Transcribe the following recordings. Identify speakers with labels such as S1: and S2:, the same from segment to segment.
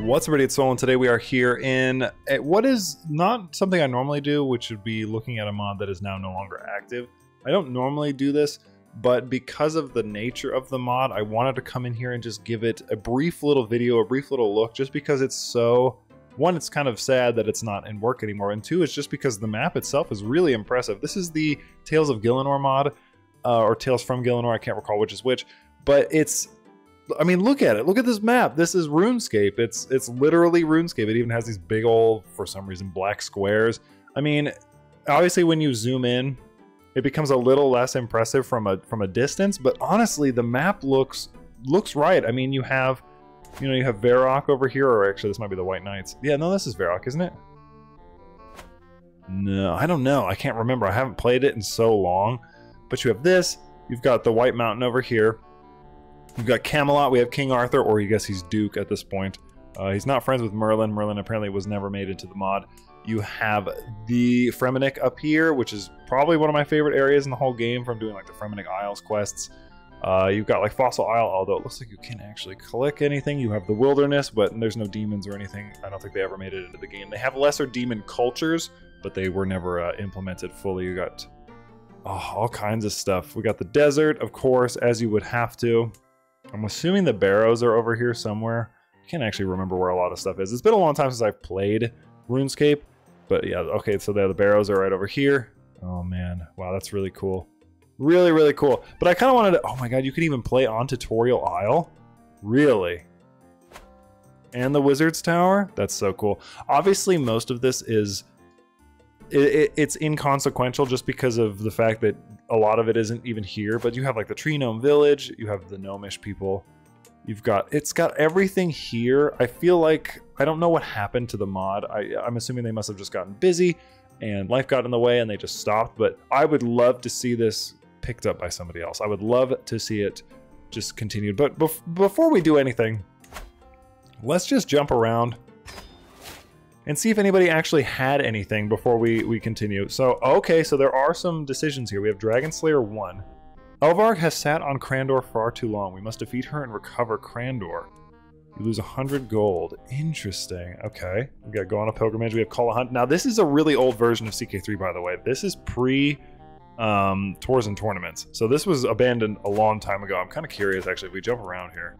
S1: What's up, everybody? It's Sol, and today we are here in what is not something I normally do, which would be looking at a mod that is now no longer active. I don't normally do this, but because of the nature of the mod, I wanted to come in here and just give it a brief little video, a brief little look, just because it's so... One, it's kind of sad that it's not in work anymore, and two, it's just because the map itself is really impressive. This is the Tales of Gielinor mod, or Tales from Gielinor, I can't recall which is which, but it's... I mean, look at it. Look at this map. This is Runescape. It's literally Runescape. It even has these big old, for some reason, black squares. I mean, obviously when you zoom in, it becomes a little less impressive from a distance, but honestly, the map looks right. I mean, you have Varrock over here, or actually this might be the White Knights. Yeah, no, this is Varrock, isn't it? No, I don't know. I can't remember. I haven't played it in so long. But you have this. You've got the White Mountain over here. We've got Camelot, we have King Arthur, or I guess he's Duke at this point. He's not friends with Merlin. Merlin apparently was never made into the mod. You have the Fremennik up here, which is probably one of my favorite areas in the whole game from doing like the Fremennik Isles quests. You've got like Fossil Isle, although it looks like you can't actually collect anything. You have the Wilderness, but there's no demons or anything. I don't think they ever made it into the game. They have lesser demon cultures, but they were never implemented fully. You got all kinds of stuff. We got the desert, of course, as you would have to. I'm assuming the barrows are over here somewhere. I can't actually remember where a lot of stuff is. It's been a long time since I've played RuneScape, but yeah, okay, so the barrows are right over here. Oh man, wow, that's really cool. Really, really cool. But I kind of wanted to, oh my god, you can even play on Tutorial Isle? Really? And the Wizard's Tower? That's so cool. Obviously, most of this is, it's inconsequential just because of the fact that a lot of it isn't even here, but you have like the Tree Gnome Village, you have the Gnomish people, it's got everything here. I feel like, I don't know what happened to the mod. I'm assuming they must have just gotten busy and life got in the way and they just stopped, but I would love to see this picked up by somebody else. I would love to see it just continued. But before we do anything, let's just jump around and see if anybody actually had anything before we continue. So, okay, so there are some decisions here. We have Dragon Slayer 1. Elvarg has sat on Crandor far too long. We must defeat her and recover Crandor. You lose 100 gold. Interesting. Okay. We got Go on a Pilgrimage. We have Call a Hunt. Now, this is a really old version of CK3, by the way. This is pre Tours and Tournaments. So this was abandoned a long time ago. I'm kind of curious, actually, if we jump around here.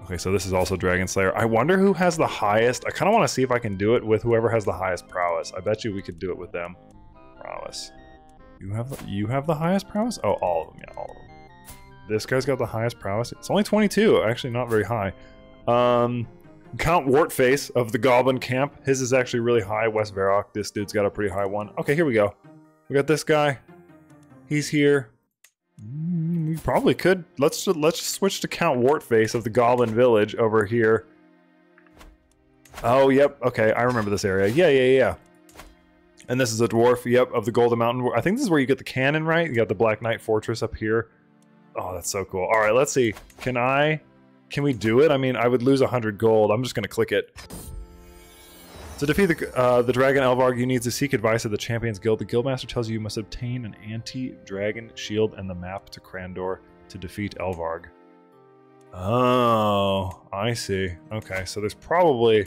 S1: Okay, so this is also Dragon Slayer. I wonder who has the highest. I kind of want to see if I can do it with whoever has the highest prowess. I bet you we could do it with them. Prowess. You have the highest prowess? Oh, all of them. Yeah, all of them. This guy's got the highest prowess. It's only 22. Actually, not very high. Count Wartface of the Goblin Camp. His is actually really high. West Varrock. This dude's got a pretty high one. Okay, here we go. We got this guy. He's here. We probably could. Let's just switch to Count Wartface of the Goblin Village over here. Oh, yep. Okay, I remember this area. Yeah. And this is a dwarf, yep, of the Golden Mountain. I think this is where you get the cannon, right? You got the Black Knight Fortress up here. Oh, that's so cool. All right, let's see. Can we do it? I mean, I would lose 100 gold. I'm just going to click it. To defeat the Dragon Elvarg, you need to seek advice of the Champions Guild. The Guildmaster tells you must obtain an anti-dragon shield and the map to Crandor to defeat Elvarg. Oh, I see. Okay, so there's probably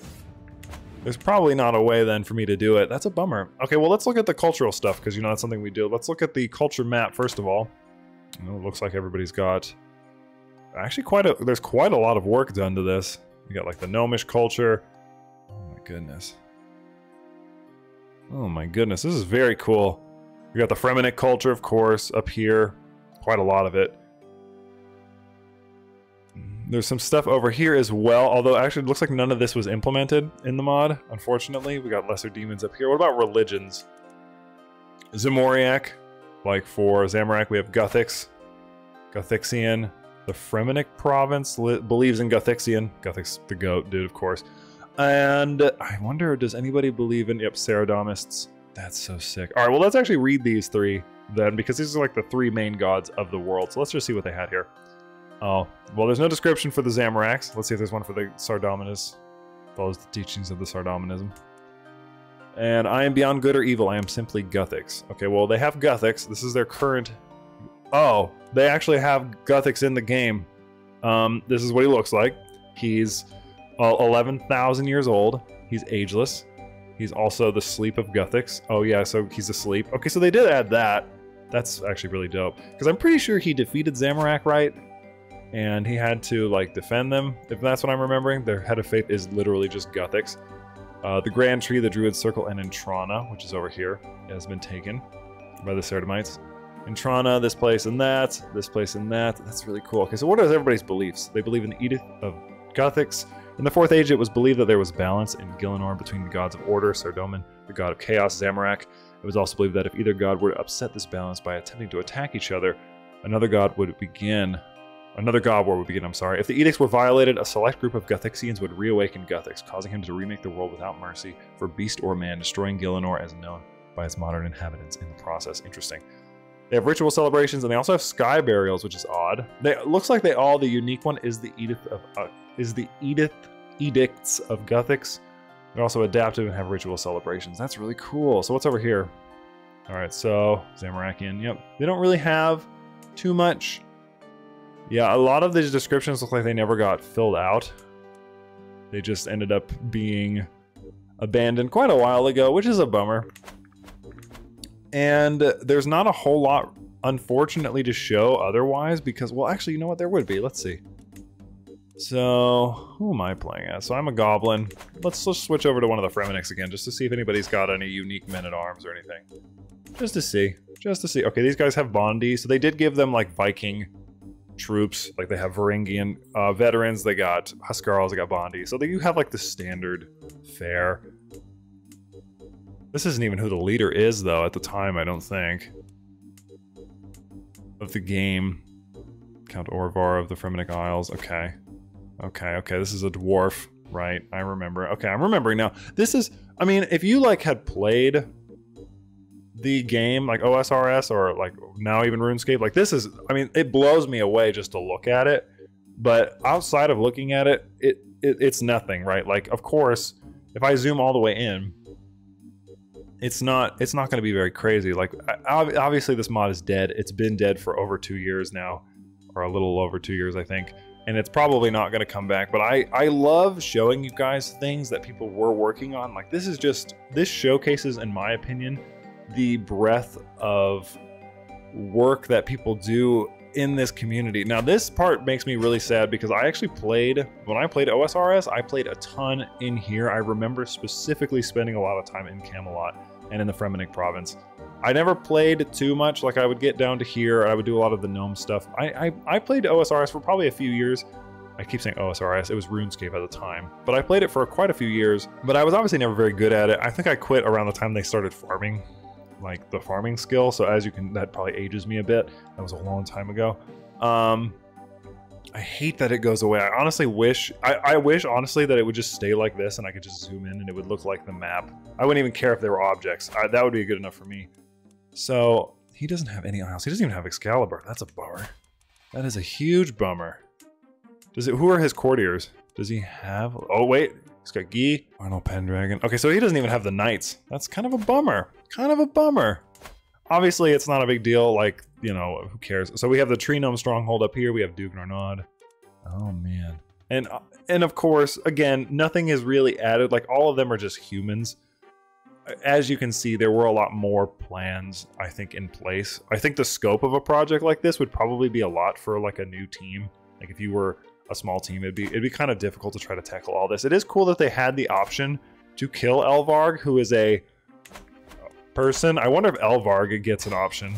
S1: not a way then for me to do it. That's a bummer. Okay, well, let's look at the cultural stuff because, that's something we do. Let's look at the culture map first of all. It looks like everybody's got actually there's quite a lot of work done to this. You got like the Gnomish culture. Oh my goodness. Oh my goodness, this is very cool. We got the Fremennik culture, of course, up here. Quite a lot of it. There's some stuff over here as well, although actually it looks like none of this was implemented in the mod, unfortunately. We got lesser demons up here. What about religions? Zamoriac, like for Zamorak, we have Guthics, Guthixian. The Fremennik province believes in Guthixian. Guthic's the goat dude, of course. And I wonder, does anybody believe in, yep, Saradomists? That's so sick. All right, well, let's actually read these three then, because these are like the three main gods of the world. So let's just see what they had here. Oh, well, there's no description for the Zamoraks. Let's see if there's one for the Sardominus. Follows the teachings of the Sardominism. And I am beyond good or evil. I am simply Guthics. Okay, well, they have Guthics. This is their current... Oh, they actually have Guthics in the game. This is what he looks like. He's 11,000 years old. He's ageless. He's also the sleep of Guthix. Oh yeah, so he's asleep. Okay, so they did add that. That's actually really dope. Because I'm pretty sure he defeated Zamorak, right? And he had to, like, defend them, if that's what I'm remembering. Their head of faith is literally just Guthix. The Grand Tree, the Druid Circle, and Intrana, which is over here, has been taken by the Cerdamites. Intrana, this place and that, this place and that. That's really cool. Okay, so what are everybody's beliefs? They believe in the Edict of Guthix. In the 4th Age, it was believed that there was balance in Gielinor between the gods of order, Sardomin, the god of chaos, Zamorak. It was also believed that if either god were to upset this balance by attempting to attack each other, another god war would begin, I'm sorry. If the edicts were violated, a select group of Guthixians would reawaken Guthix, causing him to remake the world without mercy for beast or man, destroying Gielinor as known by its modern inhabitants in the process. Interesting. They have ritual celebrations, and they also have sky burials, which is odd. It looks like the unique one is the Edicts of Guthix. They're also adaptive and have ritual celebrations. That's really cool. So what's over here? All right, so Zamorakian. Yep, they don't really have too much. Yeah, a lot of these descriptions look like they never got filled out. They just ended up being abandoned quite a while ago, which is a bummer. And there's not a whole lot, unfortunately, to show otherwise because, well, actually, you know what? There would be. Let's see. So, who am I playing as? So I'm a goblin. Let's switch over to one of the Fremeniks again, just to see if anybody's got any unique men-at-arms or anything. Just to see. Just to see. Okay, these guys have Bondi, so they did give them, like, Viking troops. Like, they have Varangian veterans, they got Huskarls, they got Bondi. So you have, like, the standard fare. This isn't even who the leader is, though, at the time, I don't think. Of the game. Count Orvar of the Fremenik Isles. Okay. Okay, this is a dwarf, right? I remember. Okay, I'm remembering now. This is, I mean, if you, like, had played the game, like OSRS, or, like, now even RuneScape, like, this is, I mean, it blows me away just to look at it. But outside of looking at it, it's nothing, right? Like, of course, if I zoom all the way in, it's not going to be very crazy. Like, obviously this mod is dead. It's been dead for over 2 years now, or a little over 2 years, I think. And it's probably not going to come back, but I love showing you guys things that people were working on. Like, this showcases, in my opinion, the breadth of work that people do in this community. Now, this part makes me really sad because I actually when I played OSRS, I played a ton in here. I remember specifically spending a lot of time in Camelot and in the Fremenik province. I never played too much. Like, I would get down to here, I would do a lot of the gnome stuff. I played OSRS for probably a few years. I keep saying OSRS, it was RuneScape at the time. But I played it for quite a few years, but I was obviously never very good at it. I think I quit around the time they started farming, like the farming skill. So as you can, that probably ages me a bit. That was a long time ago. I hate that it goes away. I honestly wish, I wish honestly that it would just stay like this and I could just zoom in and it would look like the map. I wouldn't even care if there were objects. That would be good enough for me. So, he doesn't have any isles. He doesn't even have Excalibur. That's a bummer. That is a huge bummer. Who are his courtiers? Does he have... Oh, wait. He's got Guy, Arnold Pendragon. Okay, so he doesn't even have the knights. That's kind of a bummer. Kind of a bummer. Obviously, it's not a big deal. Like, you know, who cares? So we have the Tree Gnome Stronghold up here. We have Duke Narnod. Oh, man. And of course, again, nothing is really added. Like, all of them are just humans. As you can see, there were a lot more plans, I think, in place. I think the scope of a project like this would probably be a lot for, like, a new team. Like, if you were a small team, it'd be kind of difficult to try to tackle all this. It is cool that they had the option to kill Elvarg, who is a person. I wonder if Elvarg gets an option.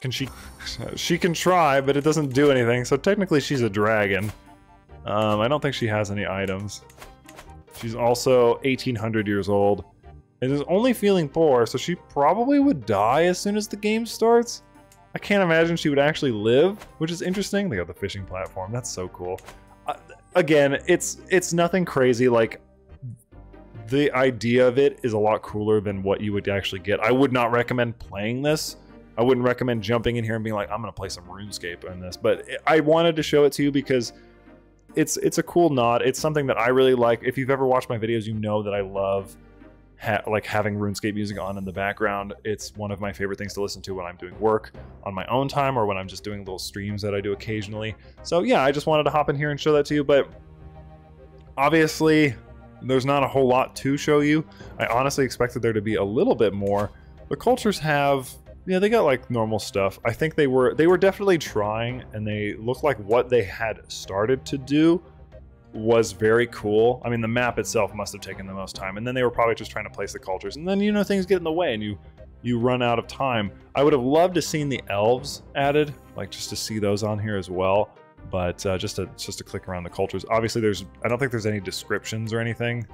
S1: Can she... She can try, but it doesn't do anything. So technically, she's a dragon. I don't think she has any items. She's also 1,800 years old and is only feeling poor, so she probably would die as soon as the game starts. I can't imagine she would actually live, which is interesting. They got the fishing platform. That's so cool. Again, it's nothing crazy. Like, the idea of it is a lot cooler than what you would actually get. I would not recommend playing this. I wouldn't recommend jumping in here and being like, I'm going to play some RuneScape on this. But I wanted to show it to you because... It's a cool nod. It's something that I really like. If you've ever watched my videos, you know that I love like having RuneScape music on in the background. It's one of my favorite things to listen to when I'm doing work on my own time or when I'm just doing little streams that I do occasionally. So yeah, I just wanted to hop in here and show that to you, but obviously there's not a whole lot to show you. I honestly expected there to be a little bit more. The cultures have, yeah, they got like normal stuff. I think they were definitely trying, and they look like what they had started to do was very cool. I mean, the map itself must have taken the most time, and then they were probably just trying to place the cultures, and then, you know, things get in the way and you run out of time. I would have loved to seen the elves added, like just to see those on here as well. But just to click around the cultures. Obviously, I don't think there's any descriptions or anything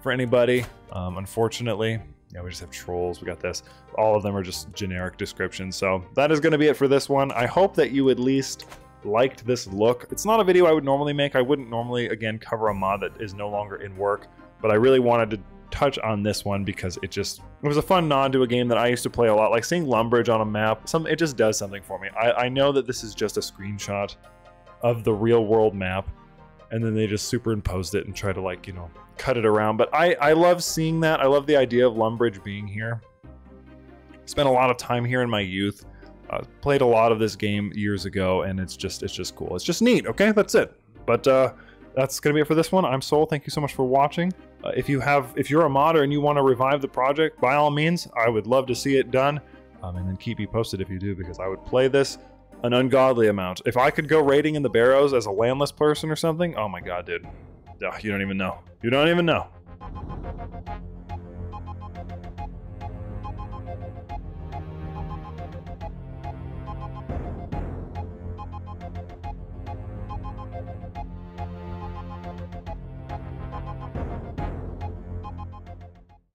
S1: for anybody, unfortunately. Yeah, we just have trolls. We got this. All of them are just generic descriptions. So that is going to be it for this one. I hope that you at least liked this look. It's not a video I would normally make. I wouldn't normally, again, cover a mod that is no longer in work, but I really wanted to touch on this one because it was a fun nod to a game that I used to play a lot. Like seeing Lumbridge on a map, it just does something for me. I know that this is just a screenshot of the real world map, and then they just superimposed it and try to, like, you know, cut it around. But I love seeing that. I love the idea of Lumbridge being here. Spent a lot of time here in my youth. Played a lot of this game years ago, and it's just cool. It's just neat. Okay, that's it. But that's gonna be it for this one. I'm Soul. Thank you so much for watching. If you're a modder and you want to revive the project, by all means, I would love to see it done. And then keep me posted if you do, because I would play this an ungodly amount. If I could go raiding in the Barrows as a landless person or something, oh my god, dude. You don't even know. You don't even know.